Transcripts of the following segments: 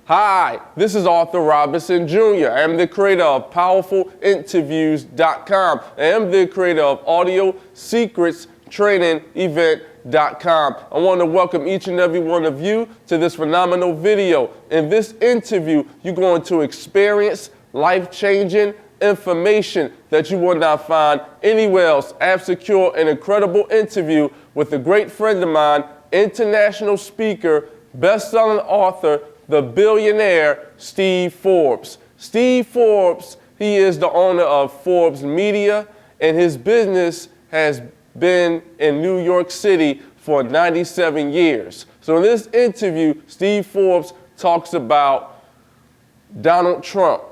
Hi, this is Arthur Robinson Jr. I am the creator of PowerfulInterviews.com. I am the creator of Audio Secrets Training Event.com. I want to welcome each and every one of you to this phenomenal video. In this interview, you're going to experience life-changing information that you will not find anywhere else. I have secured an incredible interview with a great friend of mine, international speaker, best-selling author, the billionaire Steve Forbes. Steve Forbes, he is the owner of Forbes Media, and his business has been in New York City for 97 years. So in this interview, Steve Forbes talks about Donald Trump.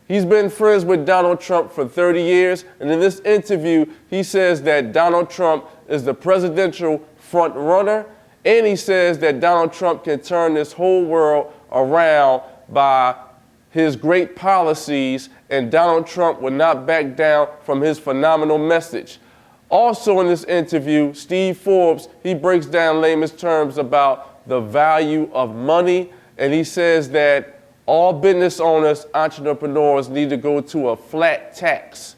He's been friends with Donald Trump for 30 years, and in this interview, he says that Donald Trump is the presidential front runner, and he says that Donald Trump can turn this whole world around by his great policies, and Donald Trump will not back down from his phenomenal message. Also in this interview, Steve Forbes, he breaks down layman's terms about the value of money, and he says that all business owners, entrepreneurs need to go to a flat tax.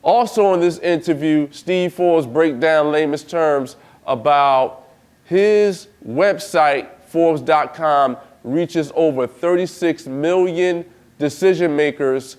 Also in this interview, Steve Forbes breaks down layman's terms about his website, Forbes.com, reaches over 36 million decision makers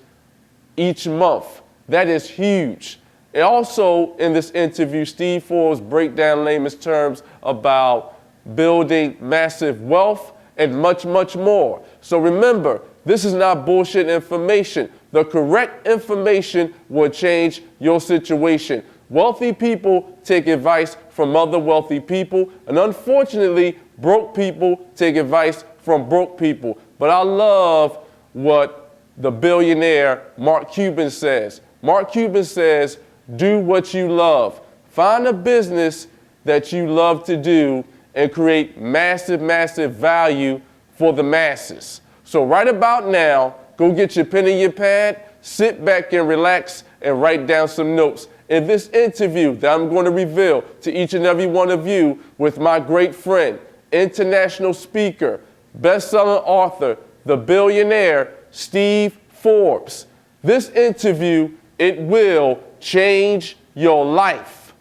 each month. That is huge. And also in this interview, Steve Forbes breaks down layman's terms about building massive wealth and much, much more. So remember, this is not bullshit information. The correct information will change your situation. Wealthy people take advice from other wealthy people, and unfortunately, broke people take advice from broke people. But I love what the billionaire Mark Cuban says. Mark Cuban says, do what you love. Find a business that you love to do and create massive, massive value for the masses. So right about now, go get your pen and your pad, sit back and relax, and write down some notes. In this interview that I'm going to reveal to each and every one of you with my great friend, international speaker, best-selling author, the billionaire Steve Forbes. This interview, it will change your life.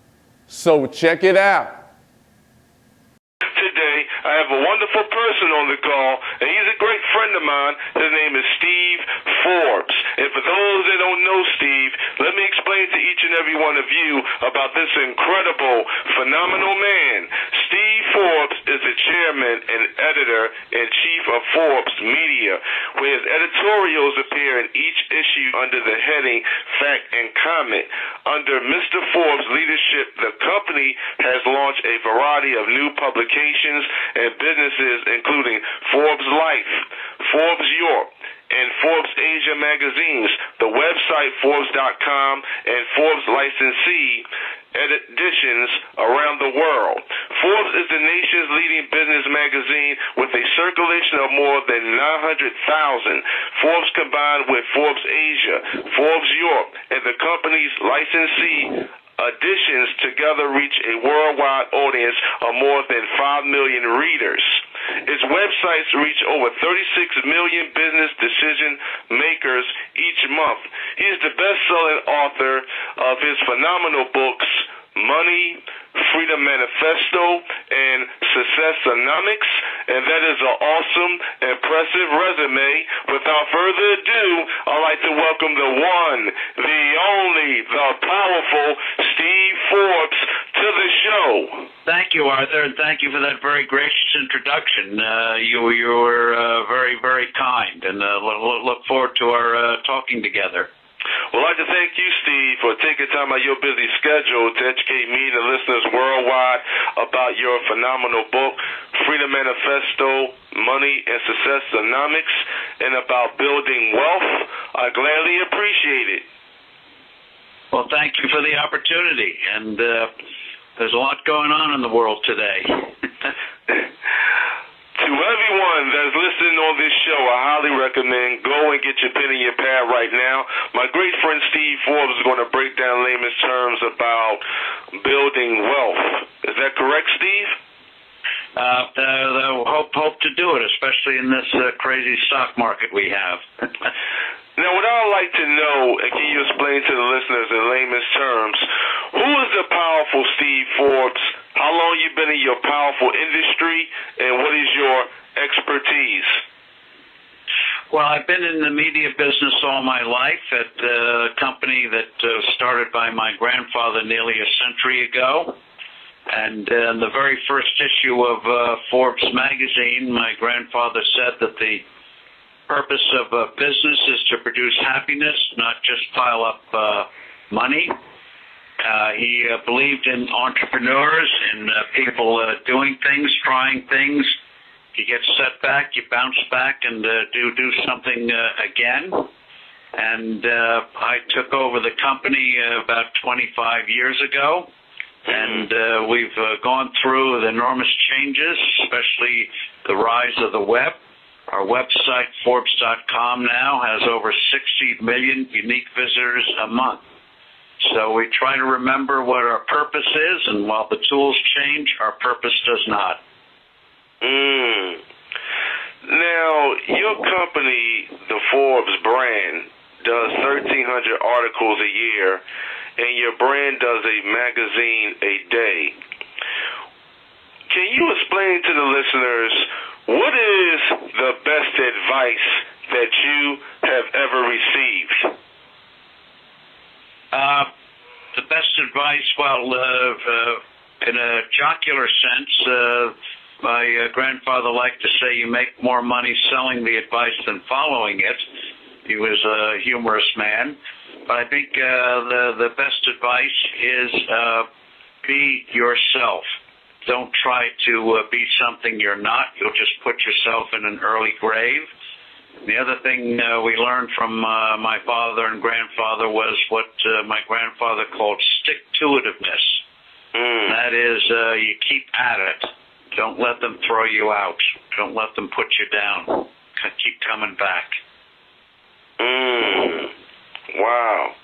So check it out. Today, I have a wonderful person on the call, and he's a great friend of mine. His name is Steve Forbes. And for those that don't know Steve, let me explain to each and every one of you about this incredible, phenomenal man. Steve Forbes is the chairman and editor-in-chief of Forbes Media, where his editorials appear in each issue under the heading Fact and Comment. Under Mr. Forbes' leadership, the company has launched a variety of new publications and businesses, including Forbes Life, Forbes Europe, and Forbes Asia magazines, the website Forbes.com, and Forbes licensee editions around the world. Forbes is the nation's leading business magazine with a circulation of more than 900,000. Forbes combined with Forbes Asia, Forbes Europe, and the company's licensee editions together reach a worldwide audience of more than 5 million readers. Its websites reach over 36 million business decision makers each month. He is the best-selling author of his phenomenal books, Money, Freedom Manifesto, and Successonomics, and that is an awesome, impressive resume. Without further ado, I'd like to welcome the one, the only, the powerful Steve Forbes to the show. Thank you, Arthur, and thank you for that very gracious introduction. You were very, very kind, and look forward to our talking together. Well, I'd like to thank you, Steve, for taking time out of your busy schedule to educate me and the listeners worldwide about your phenomenal book, Freedom Manifesto, Money and Successonomics, and about building wealth. I gladly appreciate it. Well, thank you for the opportunity, and there's a lot going on in the world today. To everyone that's listening on this show, I highly recommend go and get your pen and your pad right now. My great friend Steve Forbes is going to break down layman's terms about building wealth. Is that correct, Steve? Hope to do it, especially in this crazy stock market we have. Now, what I'd like to know, and can you explain to the listeners in layman's terms, who is the powerful Steve Forbes? How long you been in your powerful industry, and what is your expertise? Well, I've been in the media business all my life at a company that started by my grandfather nearly a century ago. And in the very first issue of Forbes magazine, my grandfather said that the purpose of a business is to produce happiness, not just pile up money. He believed in entrepreneurs and people doing things, trying things. You get set back, you bounce back, and do something again. And I took over the company about 25 years ago, and we've gone through the enormous changes, especially the rise of the web. Our website, Forbes.com, now has over 60 million unique visitors a month. So we try to remember what our purpose is, and while the tools change, our purpose does not. Now, your company, the Forbes brand, does 1,300 articles a year, and your brand does a magazine a day. Can you explain to the listeners what is the best advice that you have ever received? The best advice, well, in a jocular sense, my grandfather liked to say you make more money selling the advice than following it. He was a humorous man. But I think the best advice is be yourself. Don't try to be something you're not. You'll just put yourself in an early grave. The other thing we learned from my father and grandfather was what my grandfather called stick-to-itiveness. That is, you keep at it. Don't let them throw you out. Don't let them put you down. Keep coming back. Wow.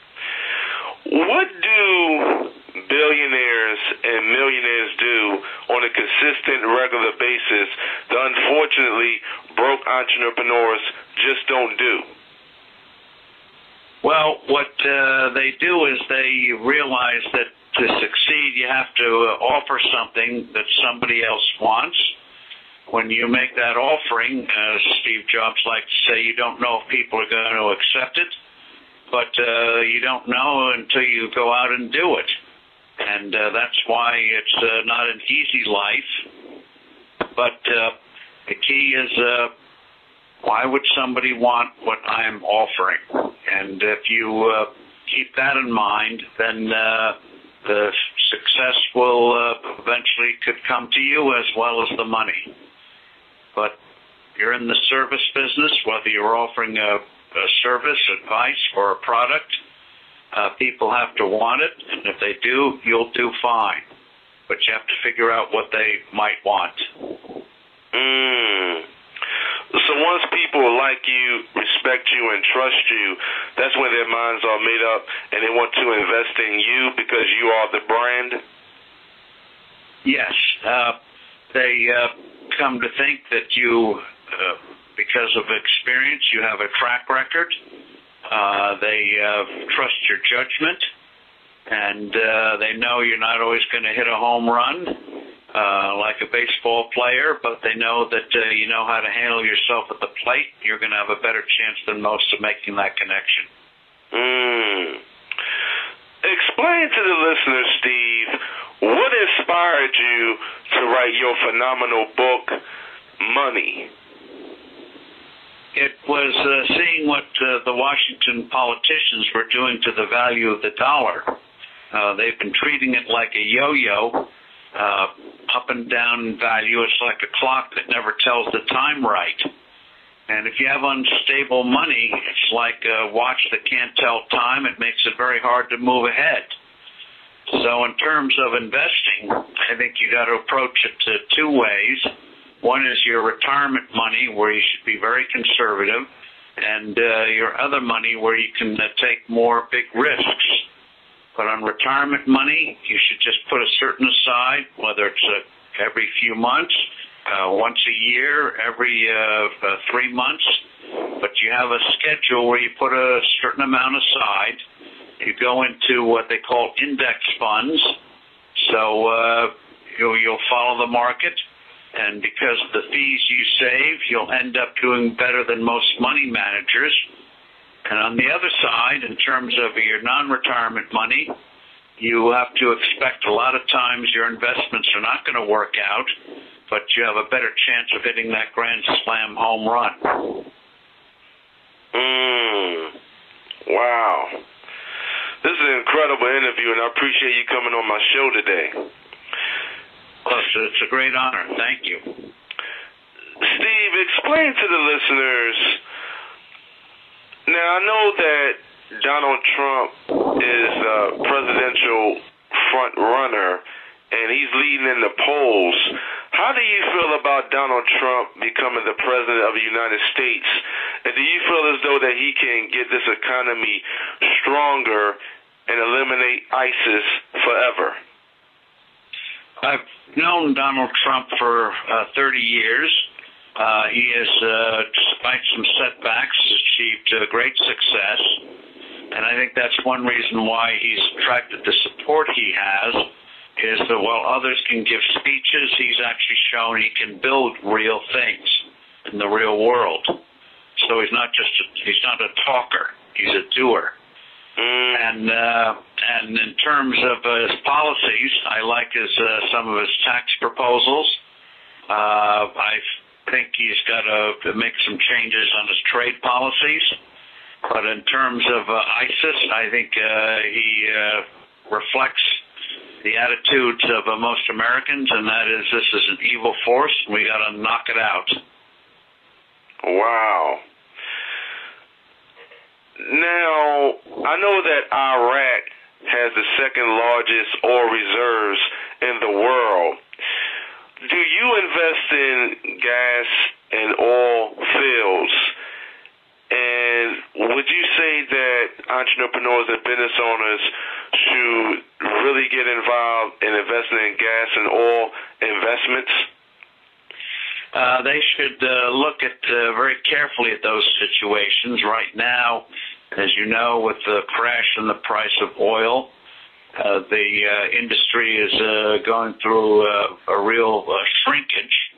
What do billionaires and millionaires do on a consistent, regular basis that unfortunately broke entrepreneurs just don't do? Well, what they do is they realize that to succeed, you have to offer something that somebody else wants. When you make that offering, as Steve Jobs liked to say, you don't know if people are going to accept it, but you don't know until you go out and do it. And that's why it's not an easy life. But the key is, why would somebody want what I'm offering? And if you keep that in mind, then the success will eventually could come to you as well as the money. But you're in the service business, whether you're offering a service, advice, or a product, people have to want it, and if they do, you'll do fine. But you have to figure out what they might want. So once people like you, respect you, and trust you, that's when their minds are made up and they want to invest in you because you are the brand? Yes. They come to think that you, because of experience, you have a track record. They trust your judgment, and they know you're not always going to hit a home run like a baseball player, but they know that you know how to handle yourself at the plate. You're going to have a better chance than most of making that connection. Explain to the listeners, Steve, what inspired you to write your phenomenal book, Money? It was seeing what the Washington politicians were doing to the value of the dollar. They've been treating it like a yo-yo, up and down in value. It's like a clock that never tells the time right. And if you have unstable money, it's like a watch that can't tell time. It makes it very hard to move ahead. So in terms of investing, I think you got to approach it two ways. One is your retirement money, where you should be very conservative, and your other money where you can take more big risks. But on retirement money, you should just put a certain aside, whether it's every few months, once a year, every 3 months, but you have a schedule where you put a certain amount aside. You go into what they call index funds, so you'll follow the market, and because of the fees you save, you'll end up doing better than most money managers. And on the other side, in terms of your non-retirement money, you have to expect a lot of times your investments are not going to work out, but you have a better chance of hitting that grand slam home run. Wow. This is an incredible interview, and I appreciate you coming on my show today. Well, it's a great honor. Thank you. Steve, explain to the listeners. Now, I know that Donald Trump is a presidential front runner, and he's leading in the polls. How do you feel about Donald Trump becoming the president of the United States? And do you feel as though that he can get this economy stronger and eliminate ISIS forever? I've known Donald Trump for 30 years. He has, despite some setbacks, achieved great success. And I think that's one reason why he's attracted the support he has, is that while others can give speeches, he's actually shown he can build real things in the real world. So he's not a talker, he's a doer. And in terms of his policies, I like some of his tax proposals. I think he's got to make some changes on his trade policies. But in terms of ISIS, I think he reflects the attitudes of most Americans, and that is, this is an evil force, and we got to knock it out. Wow. Now, I know that Iraq has the second largest oil reserves in the world. Do you invest in gas and oil fields? And would you say that entrepreneurs and business owners should really get involved in investing in gas and oil investments? They should look at very carefully at those situations. Right now, as you know, with the crash in the price of oil, the industry is going through a real shrinkage,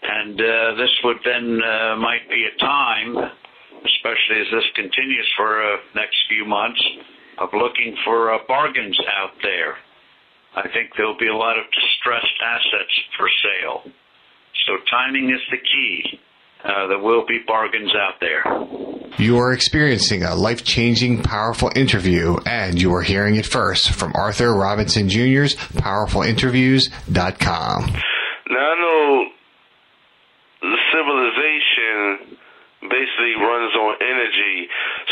and this would then might be a time, especially as this continues for next few months, of looking for bargains out there. I think there'll be a lot of distressed assets for sale. So timing is the key. There will be bargains out there. You are experiencing a life-changing, powerful interview, and you are hearing it first from Arthur Robinson Jr.'s PowerfulInterviews.com. Now, I know the civilization basically runs on energy.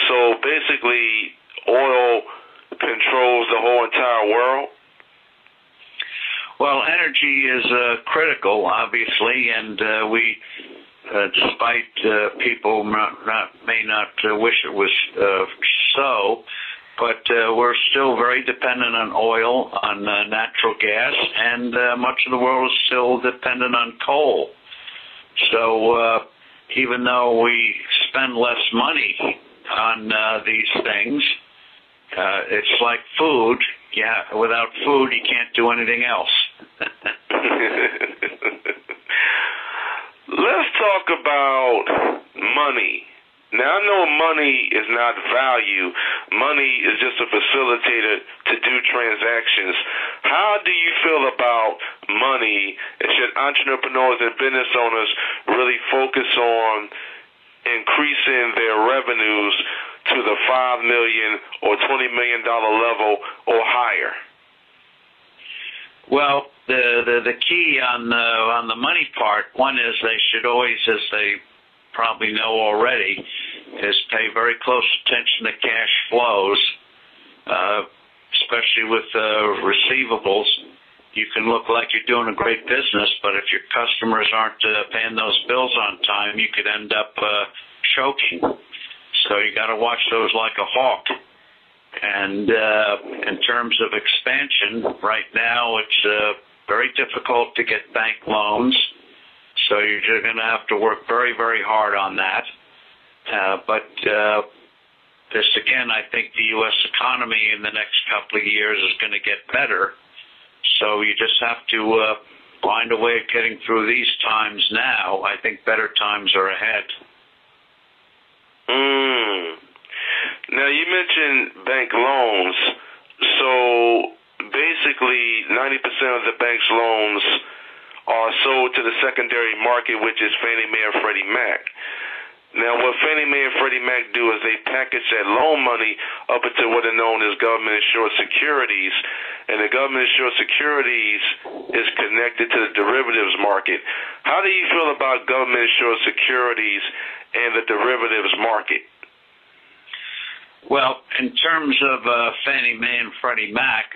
So basically, oil controls the whole entire world? Well, energy is critical, obviously, and we, despite people may not wish it was so, but we're still very dependent on oil, on natural gas, and much of the world is still dependent on coal. So even though we spend less money on these things, it's like food. Yeah, without food, you can't do anything else. Let's talk about money. Now, I know money is not value. Money is just a facilitator to do transactions. How do you feel about money? And should entrepreneurs and business owners really focus on increasing their revenues to the $5 million or $20 million level or higher? Well, the key on the money part, one is they should always, as they probably know already, is pay very close attention to cash flows, especially with receivables. You can look like you're doing a great business, but if your customers aren't paying those bills on time, you could end up choking. So you got to watch those like a hawk. And in terms of expansion, right now it's very difficult to get bank loans. So you're going to have to work very, very hard on that. But this, again, I think the U.S. economy in the next couple of years is going to get better. So you just have to find a way of getting through these times now. I think better times are ahead. Now, you mentioned bank loans. So basically, 90% of the bank's loans are sold to the secondary market, which is Fannie Mae and Freddie Mac. Now, what Fannie Mae and Freddie Mac do is they package that loan money up into what are known as government-insured securities, and the government-insured securities is connected to the derivatives market. How do you feel about government-insured securities and the derivatives market? Well, in terms of Fannie Mae and Freddie Mac,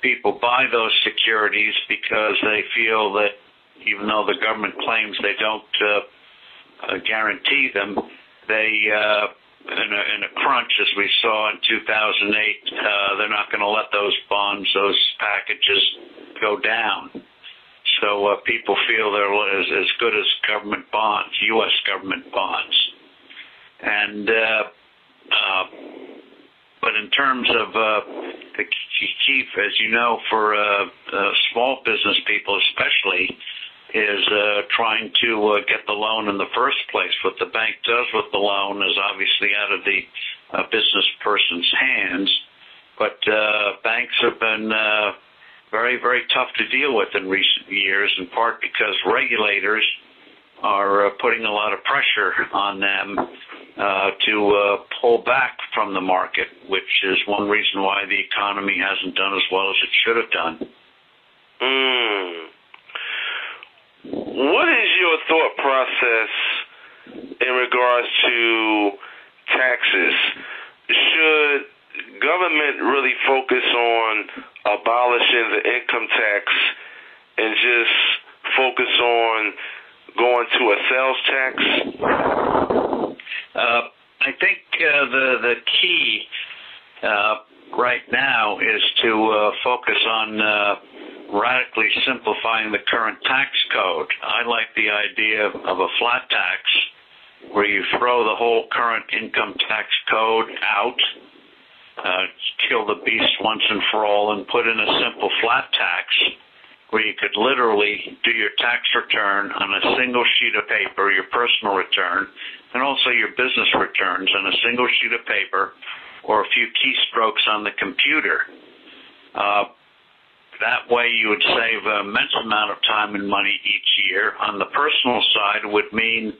people buy those securities because they feel that even though the government claims they don't guarantee them, they, in a crunch, as we saw in 2008, they're not going to let those bonds, those packages go down. So people feel they're as good as government bonds, U.S. government bonds. And but in terms of the key, as you know, for small business people especially, is trying to get the loan in the first place. What the bank does with the loan is obviously out of the business person's hands, but banks have been very, very tough to deal with in recent years, in part because regulators are putting a lot of pressure on them to pull back from the market, which is one reason why the economy hasn't done as well as it should have done. What is your thought process in regards to taxes? Should government really focus on abolishing the income tax and just focus on going to a sales tax? I think the key right now is to focus on radically simplifying the current tax code. I like the idea of a flat tax where you throw the whole current income tax code out, kill the beast once and for all, and put in a simple flat tax where you could literally do your tax return on a single sheet of paper, your personal return, and also your business returns on a single sheet of paper or a few keystrokes on the computer. That way you would save an immense amount of time and money each year. On the personal side, it would mean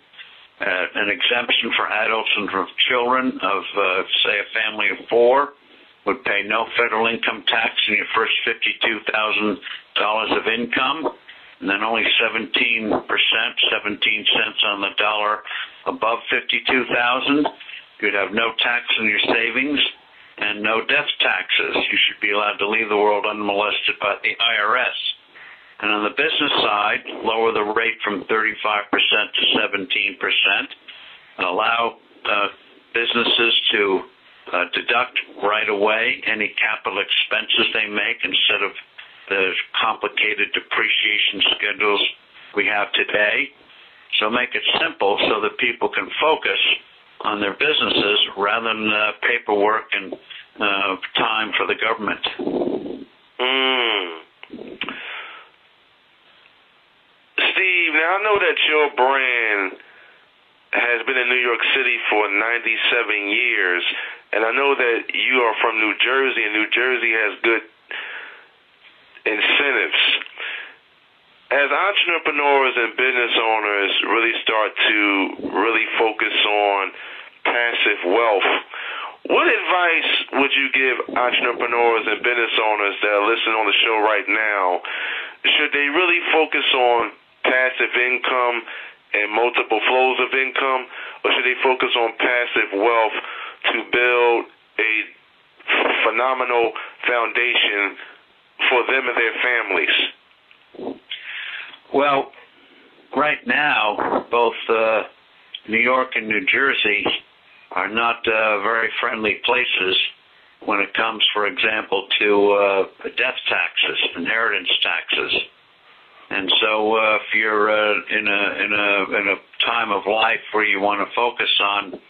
an exemption for adults and for children of, say, a family of 4 would pay no federal income tax in your first $52,000 of income, and then only 17%, 17 cents on the dollar above $52,000. You'd have no tax on your savings and no death taxes. You should be allowed to leave the world unmolested by the IRS. And on the business side, lower the rate from 35% to 17%, and allow businesses to deduct right away any capital expenses they make instead of the complicated depreciation schedules we have today. So make it simple so that people can focus on their businesses rather than paperwork and time for the government. Steve, now I know that your brand has been in New York City for 97 years, and I know that you are from New Jersey, and New Jersey has good incentives. As entrepreneurs and business owners really start to really focus on passive wealth, what advice would you give entrepreneurs and business owners that are listening on the show right now? Should they really focus on passive income and multiple flows of income, or should they focus on passive wealth to build a phenomenal foundation for them and their families? Well, right now, both New York and New Jersey are not very friendly places when it comes, for example, to death taxes, inheritance taxes. And so if you're in a time of life where you want to focus on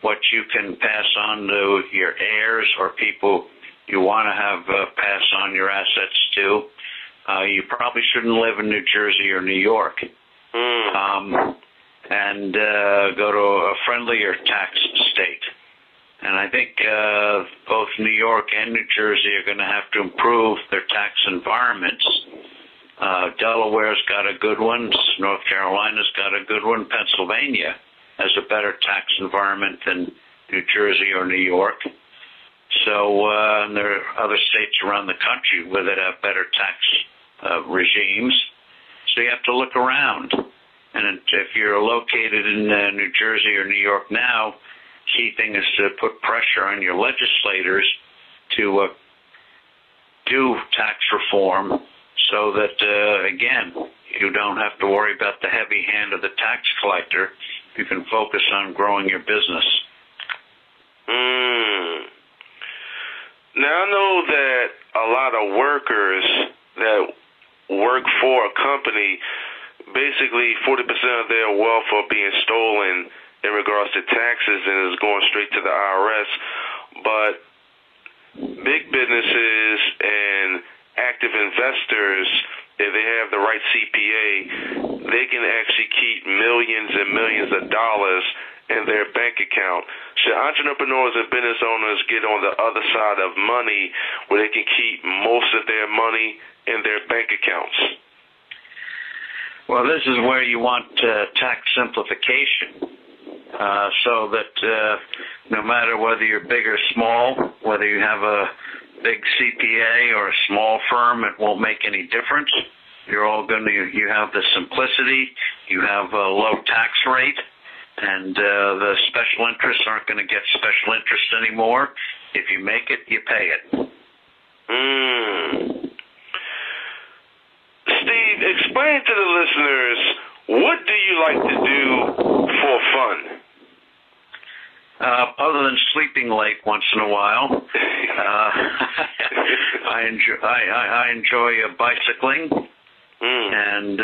what you can pass on to your heirs or people you want to have pass on your assets to, you probably shouldn't live in New Jersey or New York. And go to a friendlier tax state. And I think both New York and New Jersey are going to have to improve their tax environments. Delaware's got a good one. North Carolina's got a good one. Pennsylvania has a better tax environment than New Jersey or New York. So and there are other states around the country where that have better tax regimes. So you have to look around. And if you're located in New Jersey or New York now, key thing is to put pressure on your legislators to do tax reform so that, again, you don't have to worry about the heavy hand of the tax collector. You can focus on growing your business. Now, I know that a lot of workers that work for a company, basically 40% of their wealth are being stolen in regards to taxes and is going straight to the IRS. But big businesses and active investors, if they have the right CPA, they can actually keep millions and millions of dollars in their bank account. Should entrepreneurs and business owners get on the other side of money where they can keep most of their money in their bank accounts? Well, this is where you want tax simplification, so that no matter whether you're big or small, whether you have a big CPA or a small firm, it won't make any difference. You have the simplicity, you have a low tax rate, and the special interests aren't going to get special interest anymore. If you make it, you pay it. Steve, explain to the listeners, what do you like to do for fun? Other than sleeping late once in a while, I enjoy bicycling and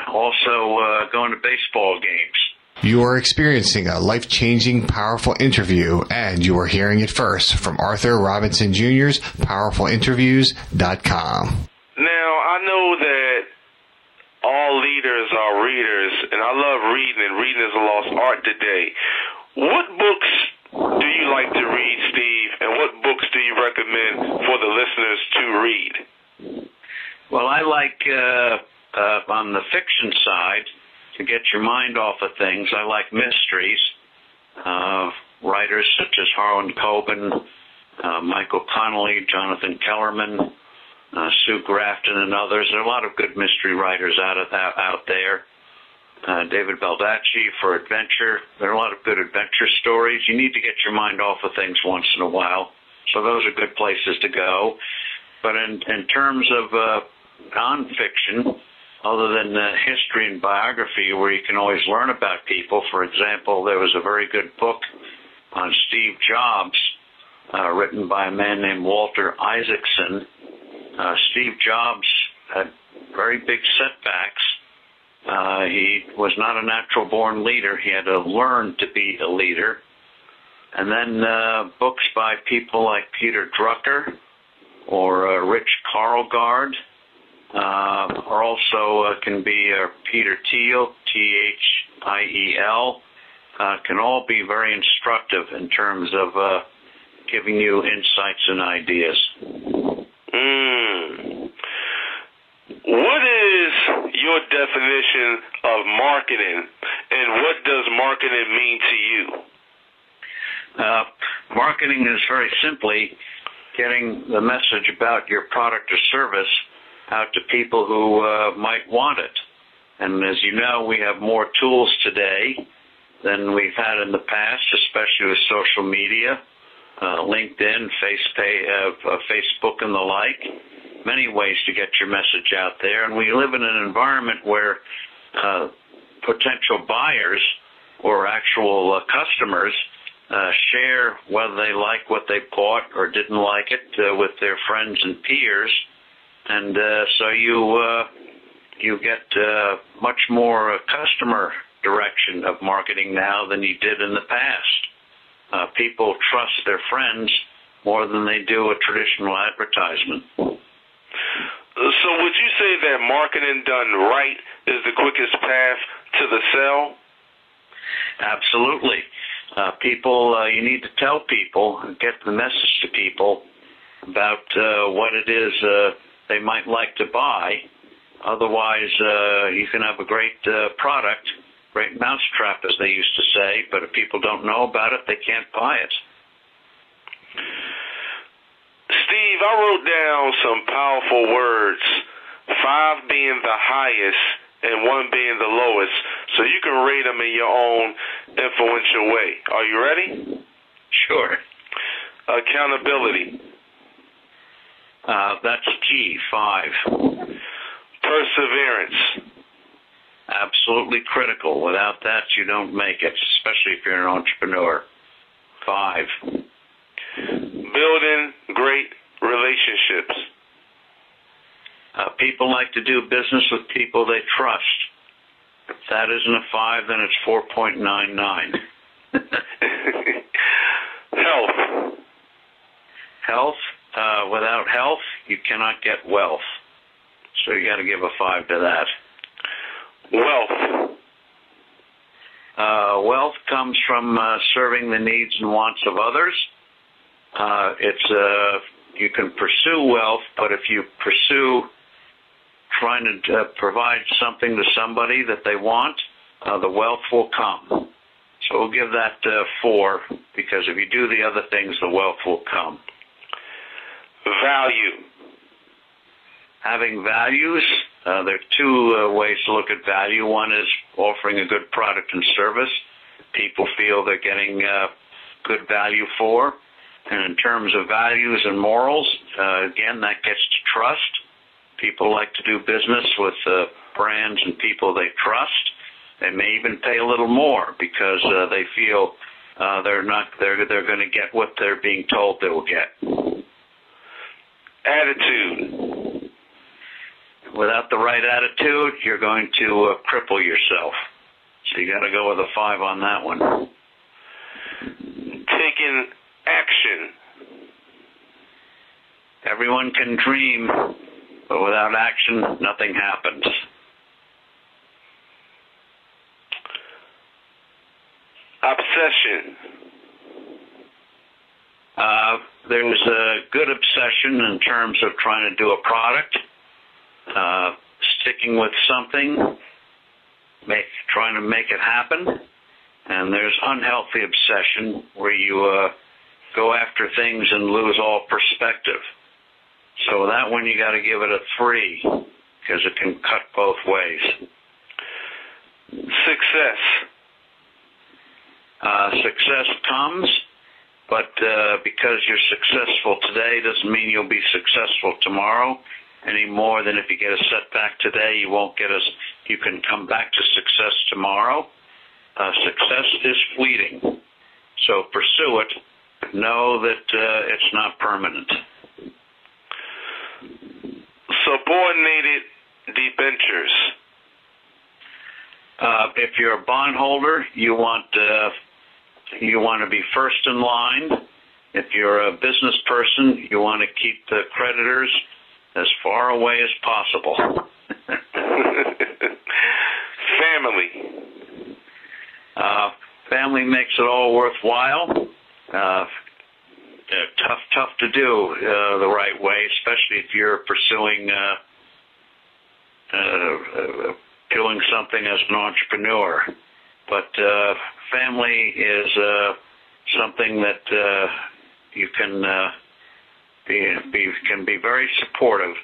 also going to baseball games. You are experiencing a life-changing, powerful interview, and you are hearing it first from Arthur Robinson Jr.'s PowerfulInterviews.com. Now, I know that all leaders are readers, and I love reading, and reading is a lost art today. What books do you like to read, Steve, and what books do you recommend for the listeners to read? Well, I like, on the fiction side, to get your mind off of things, I like mysteries. Writers such as Harlan Coben, Michael Connelly, Jonathan Kellerman, Sue Grafton, and others. There are a lot of good mystery writers out there. David Baldacci for adventure. There are a lot of good adventure stories. You need to get your mind off of things once in a while. So those are good places to go. But in terms of nonfiction, other than history and biography, where you can always learn about people. For example, there was a very good book on Steve Jobs, written by a man named Walter Isaacson. Steve Jobs had very big setbacks. He was not a natural-born leader. He had to learn to be a leader. And then books by people like Peter Drucker or Rich Karlgaard, or also can be Peter Thiel, Thiel, can all be very instructive in terms of giving you insights and ideas. What is your definition of marketing, and what does marketing mean to you? Marketing is very simply getting the message about your product or service out to people who might want it. And as you know, we have more tools today than we've had in the past, especially with social media, LinkedIn, Facebook, and the like. Many ways to get your message out there. And we live in an environment where potential buyers or actual customers share whether they like what they bought or didn't like it with their friends and peers. And so you you get much more customer direction of marketing now than you did in the past. People trust their friends more than they do a traditional advertisement. So would you say that marketing done right is the quickest path to the sale? Absolutely. You need to tell people, get the message to people about what it is they might like to buy. Otherwise, you can have a great product, great mousetrap, as they used to say, but if people don't know about it, they can't buy it. Steve, I wrote down some powerful words, 5 being the highest and 1 being the lowest, so you can rate them in your own influential way. Are you ready? Sure. Accountability. That's G, 5. Perseverance. Absolutely critical. Without that, you don't make it, especially if you're an entrepreneur. 5. Building great relationships. People like to do business with people they trust. If that isn't a 5, then it's 4.99. Health. Health. Without health, you cannot get wealth. So you got to give a 5 to that. Wealth. Wealth comes from serving the needs and wants of others. You can pursue wealth, but if you pursue trying to provide something to somebody that they want, the wealth will come. So we'll give that 4, because if you do the other things, the wealth will come. Value. Having values, there are 2 ways to look at value. One is offering a good product and service people feel they're getting good value for. And in terms of values and morals, again, that gets to trust. People like to do business with brands and people they trust. They may even pay a little more because they feel they're going to get what they're being told they will get. Attitude. Without the right attitude, you're going to cripple yourself. So you got to go with a 5 on that one. Taking action. Everyone can dream, but without action, nothing happens. Obsession. There's a good obsession in terms of trying to do a product, sticking with something, trying to make it happen. And there's unhealthy obsession where you go after things and lose all perspective. So that one you got to give it a 3 because it can cut both ways. Success. Success comes, but because you're successful today doesn't mean you'll be successful tomorrow any more than if you get a setback today, you can come back to success tomorrow. Success is fleeting, so pursue it. Know that it's not permanent. Subordinated debentures. If you're a bondholder, you want to be first in line. If you're a business person, you want to keep the creditors as far away as possible. Family. Family makes it all worthwhile. Tough to do the right way, especially if you're pursuing doing something as an entrepreneur. But family is something that you can be very supportive